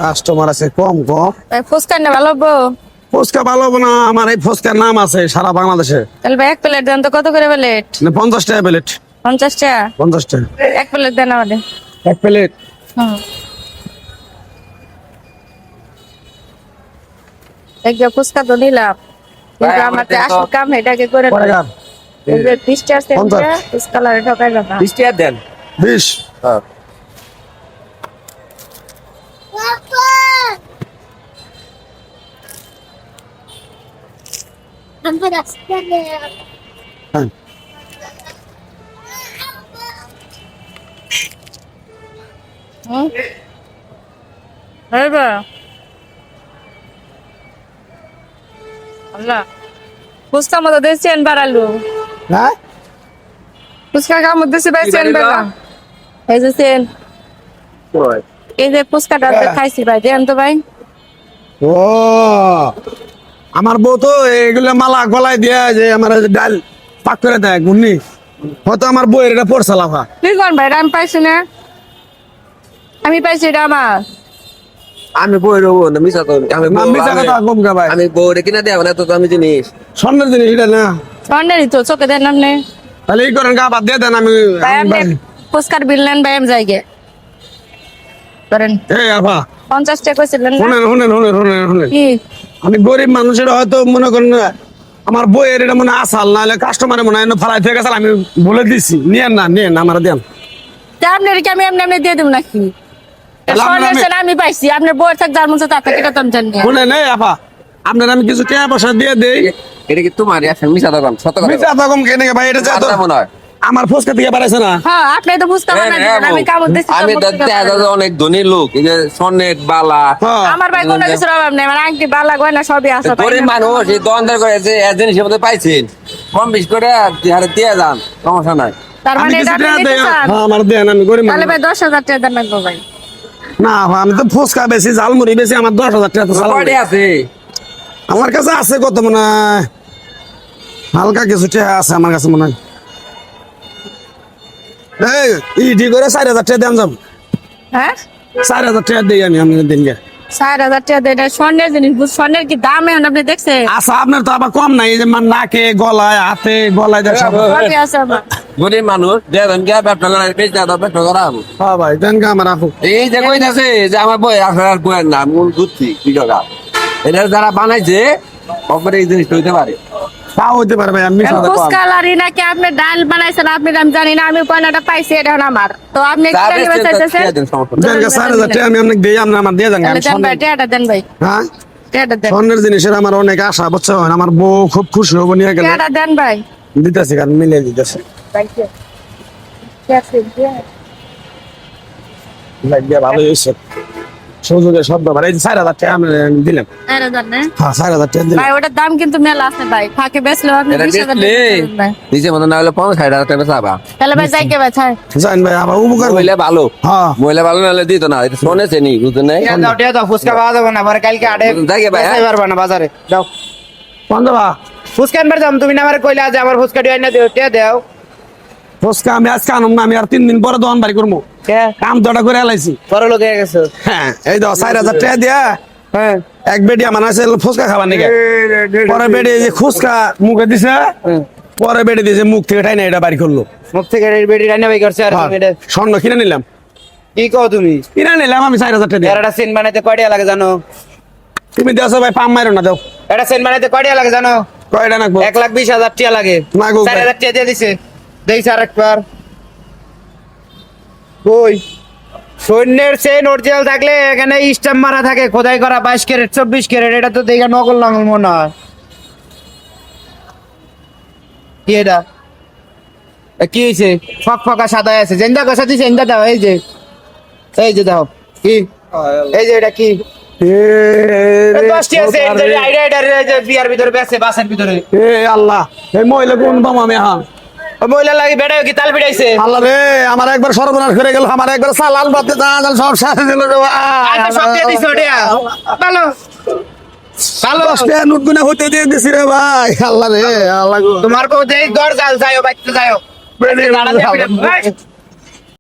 Customer আছে কম কম। ফুচকা না ভালো হবো? ফুচকা ভালো হবে না, আমার এই ফুচকার নাম আছে সারা বাংলাদেশে। তাহলে ভাই এক প্লেট দেন তো। কত করে প্লেট? 50 টাকা প্লেট। 50 টাকা? 50 টাকা এক প্লেট দেন আমাদের। এক প্লেট। একদম ফুচকা তো নিলাম, কিন্তু আমার যে আসল কাম এটাকে করে কয় টাকা? 20 টাকা ফুচকা লারে ঠকাই না। 20 টাকা দেন। 20। হ্যাঁ। হ্যাঁ। আল্লাহ, ফুচকা মতো দেশেন বাড়ালো। হ্যাঁ ফুচকা কাম দেশে বাইছেন বাড়া। এই যে সেন, এই যে ফুচকাটা খাইছি ভাই, দেন তো ভাই। ও আমার বউ তো এগুলো মালা গলায় দিয়া যে আমার ডাল পাক করে দেয় গুন্নি, হয়তো আমার বউয়ের এটা পড়ছে লাফা। কি কোন ভাই, আমি পাইছি না, আমি পাইছি এটা আমার। আমি বই রবো না, মিশা তো আমি না, মিছা কথা কম কা ভাই, আমি বউরে কিনা দেব না, তো আমি জিনিস স্বর্ণের জিনিস এটা না। সন্ডেরই তো চোখে দেন আপনি তাহলে এই করেন গা বাদ দিয়ে দেন। আমি ভাই, আপনি ফুচকার বিল নেন ভাই, আমি যাই গে করেন। এই আফা 50 টাকা কইছিলেন না? শুনেন শুনেন শুনেন শুনেন শুনেন, কি আমি গরিব মানুষের হয়তো মনে করেন আমার বইয়ের এটা মনে আসাল, নাহলে কাস্টমারে মনে হয় ফালাই থেকে গেছে, আমি বলে দিছি নিয়েন না, নিয়েন আমার দেন। তা আপনার কি আমি এমনি এমনি দিয়ে দেব নাকি? তাহলে আপনার সন্ডের সেনা আমি পাইছি, আপনার বউয়ের থাক যার মন চায় তার থেকে, এটা তো আমি জানি না। শুনেন এই আফা, আপনার আমি কিছু টাকা পয়সা দিয়ে দেই। এটা কি তোমার এখন মিশা দোকান সত কথা মিথ্যা রকম কেনে ভাই, এটা যা তো কথা মনে হয়। আমার ফুচকা থেকে বাড়াইছে না। হ্যাঁ, আপনি তো বুঝতে পারেন না, আমি কামড় দিছি। আমি তো অনেক ধনী লোক, এই যে স্বর্ণের বালা। হ্যাঁ। আমার ভাই কোনো কিছুর অভাব নেই, মানে আংটি বালা গয়না সবই আছে ভাই। গরিব মানুষ এই দোকানদার করে যে জিনিসের মধ্যে পাইছেন, কম বেশি করে হারে দিয়ে যান, সমস্যা নাই। তার আমি মানে কিছু এটা আপনি টাকা নিতে দেই, চান? হ্যাঁ আমার দেন, আমি গরিব তাহলে মানুষ। ভাই 10,000 টাকা দেন লাগবে ভাই। না ভাই, আমি তো ফুচকা বেশি, ঝালমুড়ি বেশি, আমার 10,000 টাকা তো salary। কয়টা আছে? আমার কাছে আছে কত মনে হয়, হালকা কিছু টাকা আছে আমার কাছে মনে হয়। এই ইডি করে 4,000 টাকা দেন যাব। হ্যাঁ, 4,000 টাকা দিই আমি আপনাদের দিন গে। 4,000 টাকা দেন, এটা স্বর্ণের জিনিস, স্বর্ণের কি দাম এখন আপনি দেখছেন? আচ্ছা আপনার তো আবার কম নাই, এই যে নাকে গলায় হাতে গলায় দেখ সব। সবই আছে আমার। গরিব মানুষ দেন গিয়া ব্যবসা করে বেচে দাও, ব্যবসা করাম। হ্যাঁ ভাই দেন গা আমার আপু। এই যে কইতাছে যে আমার বই আপনার বইয়ের নাম মূল দুধি কি টাকা, এটা যারা বানাইছে অপরে এই জিনিস হইতে পারে। তাও হইতে পারে ভাই, আমি মিছা কথা কম। ফুচকা লারি নাকি আপনি ডাল বানাইছেন, আপনি আমি জানি না, আমি কয়নাটা পাইছি এটা এখন আমার। তো আপনি কি তার নিবে চাইতেছেন? দেন গা 4,000 টাকা আমি আপনাকে দিই, আপনি আমার দিয়ে দেন গা। তাহলে আমি দেন ভাই, টাকাটা দেন ভাই, হ্যাঁ টাকাটা দেন, স্বর্ণের জিনিসের আমার অনেক আশা, বুঝছো? আমার বউ খুব খুশি হবো নিয়ে গেলে। টাকাটা দেন ভাই। দিতেছি কারণ মিলিয়ে দিতেছে। লাগিয়ে ভালো হয়েছে, সুযোগের সব ব্যাপার। এই যে 4,000 টাকা আমি দিলাম। 4,000 না? হ্যাঁ 4,000 টাকা দিলাম। ভাই ওটার দাম কিন্তু মেলা আছে ভাই, ফাঁকে বেচলেও আপনি এটা 20,000 বেচলে টাকা ভাই। নিজে মতো না হলে 50,000 টাকা বেচাবা। তাহলে ভাই যাই কে ভাই, ছাড়। জান ভাই আবার উপকার করুন। মহিলা ভালো, হ্যাঁ মহিলা ভালো না হলে দিত না, এটা শুনেছে নি বুঝছেন নাই। দাও ফুচকা পাওয়া যাবে না, পরে কালকে আড়ে যাই ভাই, হ্যাঁ? পারবা না বাজারে। দাও পাঞ্জাবা ফুচকা আনবার যাম, তুমি না আমার কইলা যে আমার ফুচকা ডিও না দিও, টিয়া দাও। ফুচকা আমি আজকে আনুম না, আমি আর 3 দিন পরে দোকান বাড়ি করবো। কে কাম তোটা করে এলাইছি। বড় লোক হয়ে গেছে। হ্যাঁ এই দাও 4,000 টাকা দিয়া হ্যাঁ এক বেডি আমার আছে ফুচকা খাবার নিকে। পরে বেডি যে ফুচকা মুখে দিছে, পরে বেডি দিয়েছে মুখ থেকে টাইনা এটা বাড়ি করলো। মুখ থেকে বেটি রান্না বাই করছে। আর হ্যাঁ, তুমি এটা স্বর্ণ কিনে নিলাম। কি কও তুমি? কিনে নিলাম আমি 4,000 টাকা দিয়ে। এর একটা সেন বানাইতে কয়টা লাগে জানো? তুমি দেছো ভাই, পাম মারো না, দাও। এটা সেন বানাইতে কয়টা লাগে জানো? কয়টা নাকবো? 1,20,000 টাকা লাগে। না গো ভাই। 4,000 টাকা দিয়ে দিছে। দেইছ আরেকবার। কই সৈন্যের চেন অরিজিনাল থাকলে এখানে স্ট্যাম্প মারা থাকে, খোদাই করা 22 ক্যারেট 24 ক্যারেট। এটা তো দেখে নকল লাঙ্গল মনে হয়। কি এটা? কি হয়েছে? ফকফকা সাদা আছে, জেন্দা কষা দিছে, জেন্দা দাও। এই যে দাও। কি এই যে এটা কি? এ 10 টি আছে, এই যে বিয়ার ভিতরে বেছে, বাসের ভিতরে। আল্লাহ, এই মহিলা কোন পাম আমি? হ্যাঁ ও মহিলা লাগি বেড়াও কি তাল পিড়াইছে? আল্লাহ রে, আমার একবার সর্বনাশ করে গেল, আমার একবার সালাল বাতে সব শেষ দিল রে ভাই। আচ্ছা সব দিয়ে দিছো ওটা। ভালো ভালো 10 টাকা নোট গুনে হইতে দিয়ে দিছি রে ভাই। আল্লাহ রে, আল্লাহ গো। তোমার কো দেই দর যাও, যাও বাইতে যাও। বেড়ে দাঁড়া দিয়ে পিড়াও।